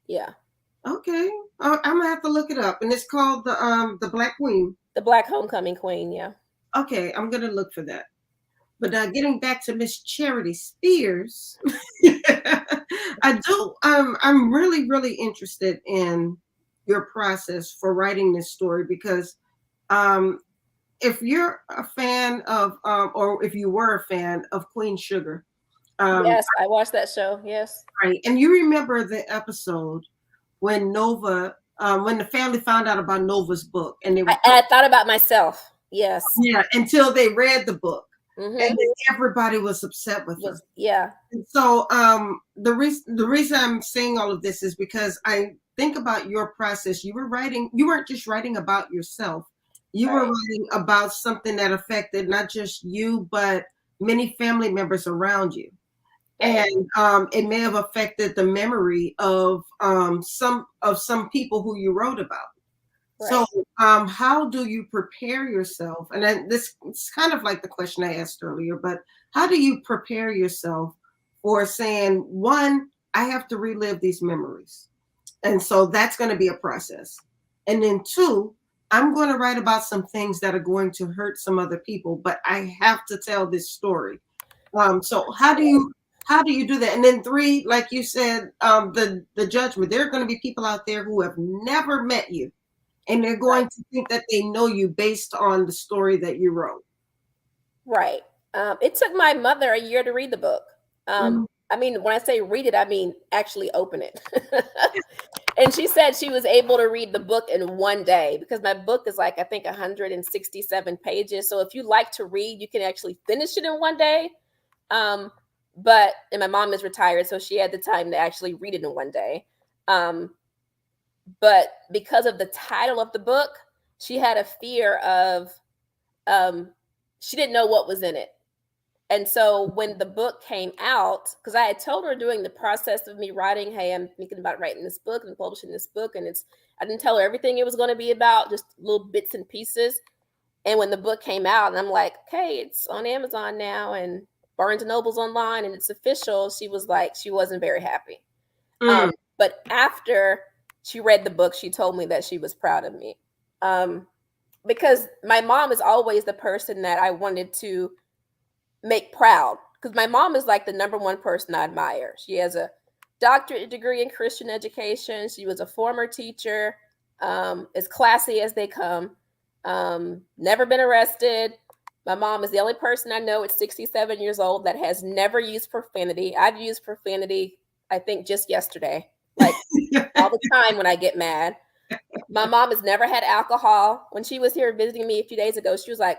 Yeah. Okay. I'm gonna have to look it up. And it's called the Black Queen. The Black Homecoming Queen, yeah. Okay, I'm gonna look for that. But getting back to Miss Charity Spears, I do. I'm really, really interested in your process for writing this story because um, if you're a fan of, or if you were a fan of Queen Sugar, um, Yes, I watched that show. Yes. right, and you remember the episode when Nova, when the family found out about Nova's book, and they were I thought about myself. Yes. yeah, until they read the book, and Mm-hmm. then everybody was upset with her. Yeah. And so the reason I'm saying all of this is because I think about your process. You were writing, you weren't just writing about yourself. You were Right. writing about something that affected not just you, but many family members around you. Right. And it may have affected the memory of some people who you wrote about. So, Right. how do you prepare yourself? And then this it's kind of like the question I asked earlier, but how do you prepare yourself for saying, one, I have to relive these memories? And so that's going to be a process. And then two, I'm going to write about some things that are going to hurt some other people, but I have to tell this story. So how do you do that? And then three, like you said, the judgment. There are going to be people out there who have never met you and they're Right. going to think that they know you based on the story that you wrote. Right. It took my mother a year to read the book. Mhm. I mean, when I say read it, I mean actually open it. And she said she was able to read the book in one day because my book is like, I think, 167 pages. So if you like to read, you can actually finish it in one day. Um, and my mom is retired, so she had the time to actually read it in one day. Um, but because of the title of the book, she had a fear of, um, she didn't know what was in it. And so when the book came out, because I had told her during the process of me writing, hey, I'm thinking about writing this book and publishing this book. And I didn't tell her everything it was going to be about, just little bits and pieces. And when the book came out, and I'm like, okay, it's on Amazon now and Barnes and Noble's online and it's official, she was like, she wasn't very happy. Mm, But after she read the book, she told me that she was proud of me. Um, because my mom is always the person that I wanted to make proud because my mom is like the number one person I admire. She has a doctorate degree in Christian education. She was a former teacher, as classy as they come, never been arrested. My mom is the only person I know at 67 years old that has never used profanity. I've used profanity, I think, just yesterday, like all the time when I get mad. My mom has never had alcohol. When she was here visiting me a few days ago, she was like,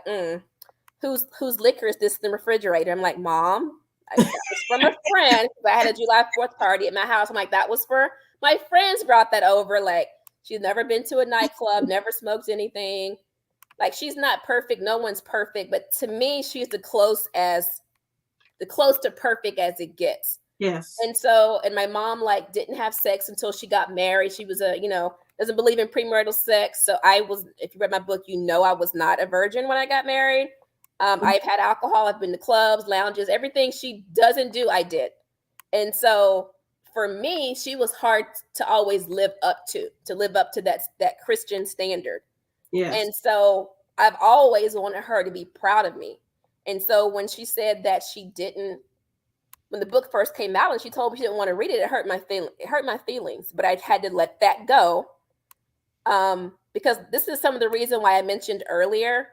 whose liquor is this in the refrigerator? I'm like, Mom, that was from a friend. I had a July 4th party at my house. I'm like, that was for my friends brought that over. Like, she's never been to a nightclub, never smoked anything. Like, she's not perfect. No one's perfect. But to me, she's the close to perfect as it gets. yes. And my mom like didn't have sex until she got married. She was doesn't believe in premarital sex. So if you read my book, I was not a virgin when I got married. I've had alcohol. I've been to clubs, lounges, everything she doesn't do, I did. And so for me, she was hard to always live up to that Christian standard. Yes. And so I've always wanted her to be proud of me. And so when she said that she didn't, when the book first came out and she told me she didn't want to read it, it hurt my feelings, but I had to let that go. Because this is some of the reason why I mentioned earlier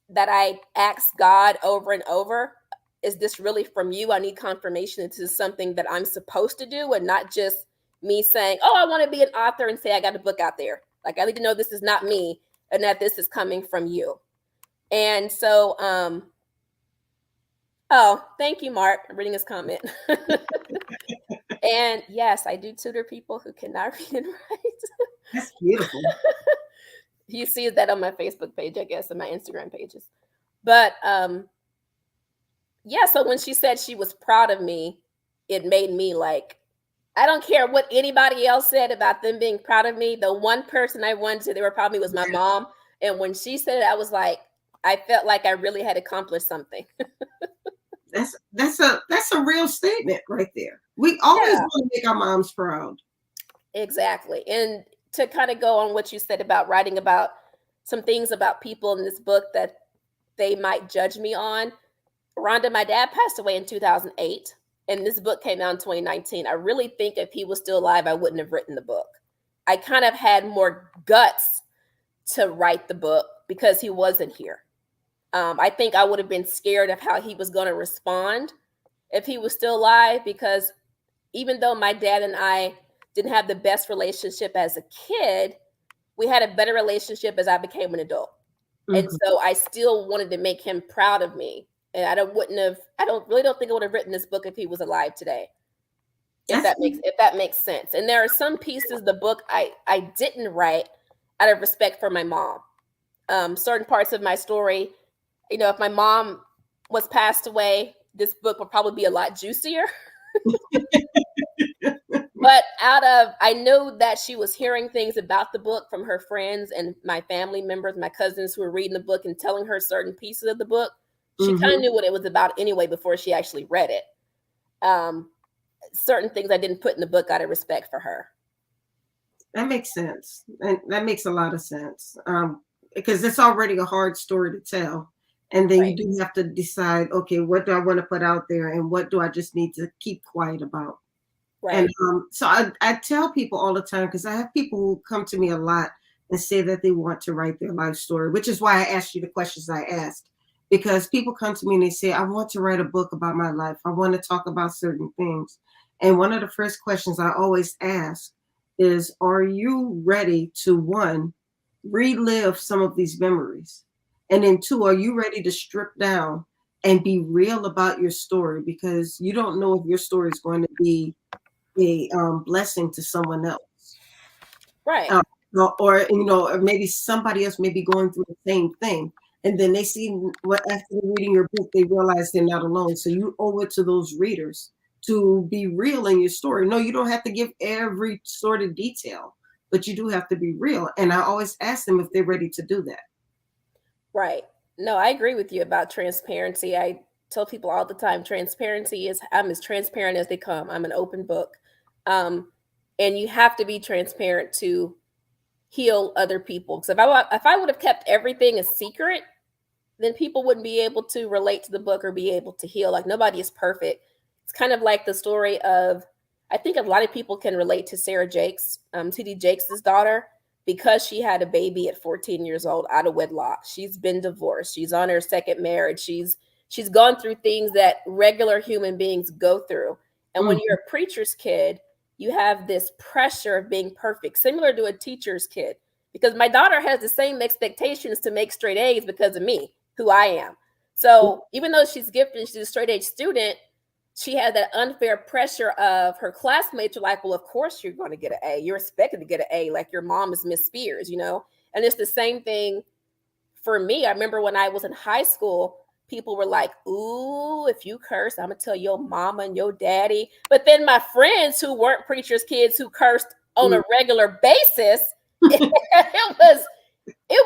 that I asked God over and over, is this really from you? I need confirmation this is something that I'm supposed to do and not just me saying, oh, I want to be an author and say I got a book out there. Like, I need to know this is not me and that this is coming from you. And so, oh, thank you, Mark, for reading his comment. And yes, I do tutor people who cannot read and write. That's beautiful. You see that on my Facebook page, I guess, and my Instagram pages. But yeah, so when she said she was proud of me, it made me like, I don't care what anybody else said about them being proud of me. The one person I wanted to they were proud of me was my mom. And when she said it, I was like, I felt like I really had accomplished something. That's a real statement right there. We always Yeah, want to make our moms proud. exactly. And to kind of go on what you said about writing about some things about people in this book that they might judge me on. Rhonda, my dad passed away in 2008. and this book came out in 2019. I really think if he was still alive, I wouldn't have written the book. I kind of had more guts to write the book because he wasn't here. I think I would have been scared of how he was going to respond if he was still alive, because even though my dad and I didn't have the best relationship as a kid, we had a better relationship as I became an adult. And so I still wanted to make him proud of me. And I don't think I would have written this book if he was alive today. If that makes sense. And there are some pieces of the book I didn't write out of respect for my mom. Certain parts of my story, if my mom was passed away, this book would probably be a lot juicier. But I know that she was hearing things about the book from her friends and my family members, my cousins who were reading the book and telling her certain pieces of the book. She kind of knew what it was about anyway before she actually read it. Certain things I didn't put in the book out of respect for her. That makes sense. And that makes a lot of sense. Because it's already a hard story to tell. And then you do have to decide, okay, what do I want to put out there and what do I just need to keep quiet about? Right. And so I tell people all the time, because I have people who come to me a lot and say that they want to write their life story, which is why I asked you the questions I asked, because people come to me and they say, I want to write a book about my life. I want to talk about certain things. And one of the first questions I always ask is, are you ready to, one, relive some of these memories? And then two, are you ready to strip down and be real about your story? Because you don't know if your story is going to be a blessing to someone else. Right. Or maybe somebody else may be going through the same thing. And then they see after reading your book, they realize they're not alone. So you owe it to those readers to be real in your story. No, you don't have to give every sort of detail, but you do have to be real. And I always ask them if they're ready to do that. Right. No, I agree with you about transparency. I tell people all the time, I'm as transparent as they come. I'm an open book. And you have to be transparent to heal other people. Because if I would have kept everything a secret, then people wouldn't be able to relate to the book or be able to heal. Like, nobody is perfect. It's kind of like the story of, I think a lot of people can relate to Sarah Jakes, T.D. Jakes' daughter, because she had a baby at 14 years old out of wedlock. She's been divorced. She's on her second marriage. She's gone through things that regular human beings go through. And when you're a preacher's kid, you have this pressure of being perfect, similar to a teacher's kid, because my daughter has the same expectations to make straight A's because of me, who I am. So even though she's gifted and she's a straight A student, she had that unfair pressure of her classmates are like, well, of course you're going to get an A. You're expected to get an A, like your mom is Miss Spears, And it's the same thing for me. I remember when I was in high school, people were like, ooh, if you curse, I'm going to tell your mama and your daddy. But then my friends who weren't preachers' kids who cursed on a regular basis, it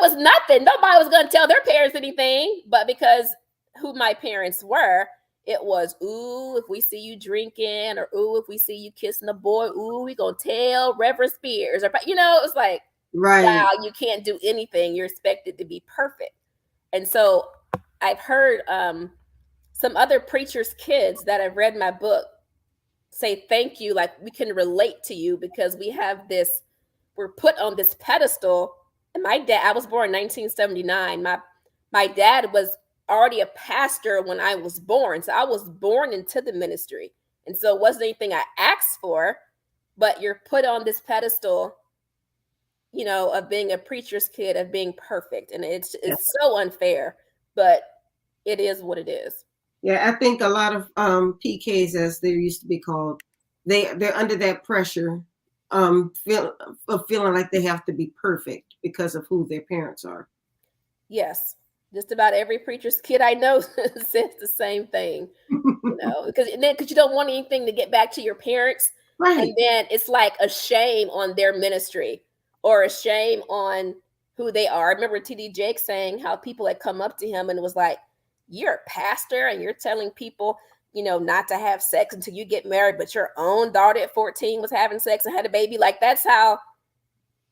was nothing. Nobody was going to tell their parents anything. But because who my parents were, it was, ooh, if we see you drinking, or ooh, if we see you kissing a boy, ooh, we gonna tell Reverend Spears. Or, it was like, wow, you can't do anything. You're expected to be perfect. And so I've heard some other preachers' kids that have read my book say thank you, like, we can relate to you because we're put on this pedestal. And my dad, I was born in 1979. My dad was already a pastor when I was born. So I was born into the ministry. And so it wasn't anything I asked for, but you're put on this pedestal, of being a preacher's kid, of being perfect. And it's so unfair, but it is what it is. Yeah, I think a lot of PKs, as they used to be called, they're under that pressure, feeling like they have to be perfect because of who their parents are. Yes. Just about every preacher's kid I know says the same thing, because you don't want anything to get back to your parents. Right. And then it's like a shame on their ministry or a shame on who they are. I remember T.D. Jakes saying how people had come up to him and it was like, you're a pastor and you're telling people, not to have sex until you get married, but your own daughter at 14 was having sex and had a baby. Like, that's how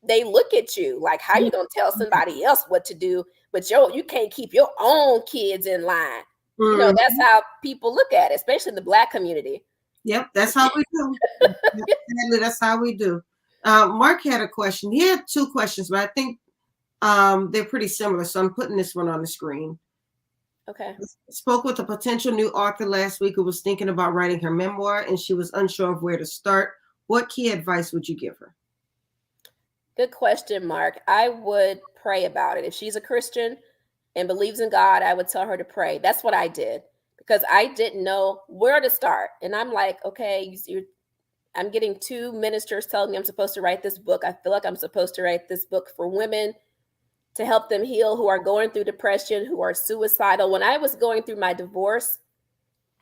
they look at you. Like, how you gonna tell somebody else what to do, but you can't keep your own kids in line. That's how people look at it, especially in the Black community. Yep, that's how we do. Definitely, that's how we do. Mark had a question. He had two questions, but I think they're pretty similar. So I'm putting this one on the screen. Okay. Spoke with a potential new author last week who was thinking about writing her memoir and she was unsure of where to start. What key advice would you give her? Good question, Mark. I would pray about it. If she's a Christian and believes in God, I would tell her to pray. That's what I did because I didn't know where to start. And I'm like, okay, I'm getting two ministers telling me I'm supposed to write this book. I feel like I'm supposed to write this book for women to help them heal who are going through depression, who are suicidal. When I was going through my divorce,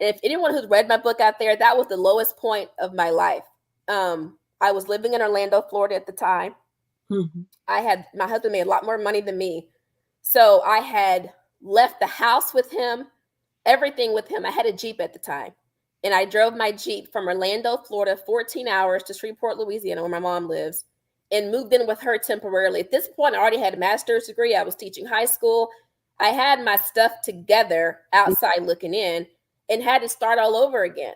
if anyone who's read my book out there, that was the lowest point of my life. I was living in Orlando, Florida at the time. Mm-hmm. My husband made a lot more money than me. So I had left the house with him, everything with him. I had a Jeep at the time. And I drove my Jeep from Orlando, Florida, 14 hours to Shreveport, Louisiana, where my mom lives, and moved in with her temporarily. At this point, I already had a master's degree. I was teaching high school. I had my stuff together outside looking in and had to start all over again.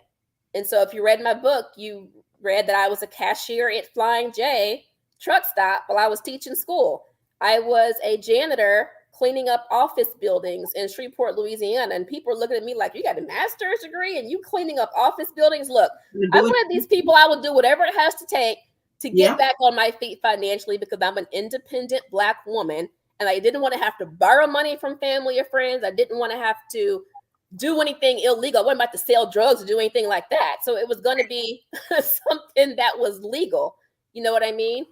And so if you read my book, you read that I was a cashier at Flying J truck stop while I was teaching school. I was a janitor cleaning up office buildings in Shreveport, Louisiana. And people are looking at me like, you got a master's degree and you cleaning up office buildings? Look, I'm one of these people, I will do whatever it has to take to get back on my feet financially because I'm an independent Black woman and I didn't want to have to borrow money from family or friends. I didn't want to have to do anything illegal. I wasn't about to sell drugs or do anything like that. So it was going to be something that was legal. You know what I mean?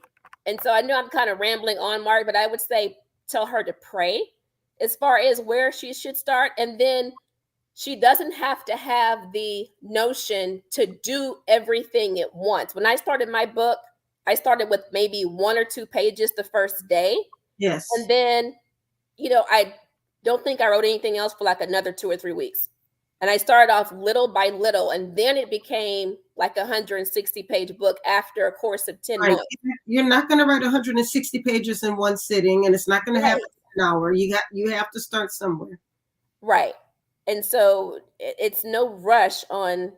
And so I know I'm kind of rambling on, Mark, but I would say tell her to pray as far as where she should start. And then she doesn't have to have the notion to do everything at once. When I started my book, I started with maybe 1 or 2 pages the first day. Yes. And then, I don't think I wrote anything else for like another 2 or 3 weeks. And I started off little by little. And then it became like a 160-page book after a course of 10 months. You're not going to write 160 pages in one sitting, and it's not going to happen in an hour. You have to start somewhere. Right. And so it's no rush on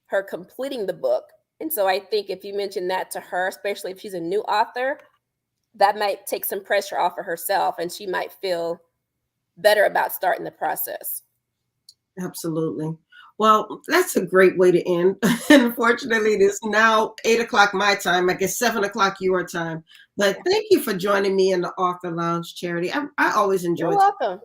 her completing the book. And so I think if you mention that to her, especially if she's a new author, that might take some pressure off of herself and she might feel better about starting the process. Absolutely. Well, that's a great way to end. Unfortunately, it is now 8 o'clock my time. I guess 7 o'clock your time. But thank you for joining me in the Author Lounge, Charity. I always enjoy it. You're welcome.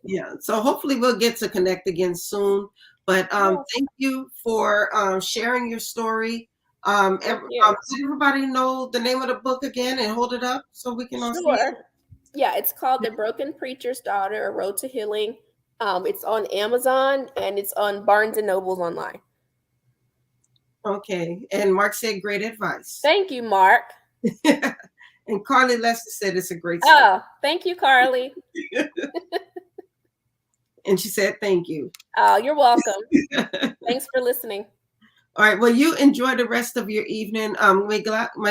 Yeah. So hopefully we'll get to connect again soon. But thank you for sharing your story. Let everybody know the name of the book again and hold it up so we can all see it. Yeah, it's called The Broken Preacher's Daughter, A Road to Healing. It's on Amazon and it's on Barnes and Nobles online. Okay. And Mark said great advice. Thank you, Mark. And Carly Lester said it's a great story. Oh, thank you, Carly. And she said thank you. Oh, you're welcome. Thanks for listening. All right. Well, you enjoy the rest of your evening. May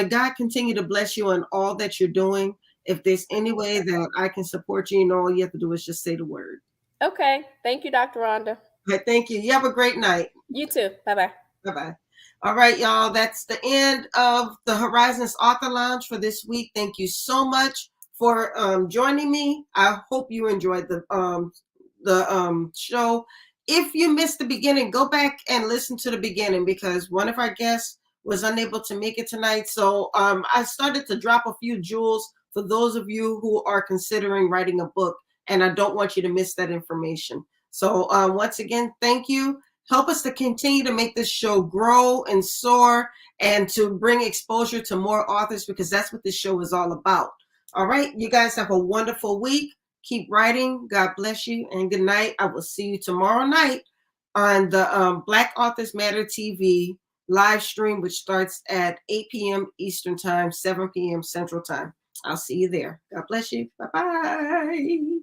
God continue to bless you on all that you're doing. If there's any way that I can support you, all you have to do is just say the word. Okay. Thank you, Dr. Rhonda. All right, thank you. You have a great night. You too. Bye-bye. Bye-bye. All right, y'all. That's the end of the Horizons Author Lounge for this week. Thank you so much for joining me. I hope you enjoyed the show. If you missed the beginning, go back and listen to the beginning because one of our guests was unable to make it tonight. So I started to drop a few jewels for those of you who are considering writing a book, and I don't want you to miss that information. So once again, thank you. Help us to continue to make this show grow and soar and to bring exposure to more authors because that's what this show is all about. All right, you guys have a wonderful week. Keep writing. God bless you and good night. I will see you tomorrow night on the Black Authors Matter TV live stream, which starts at 8 p.m. Eastern Time, 7 p.m. Central Time. I'll see you there. God bless you. Bye-bye.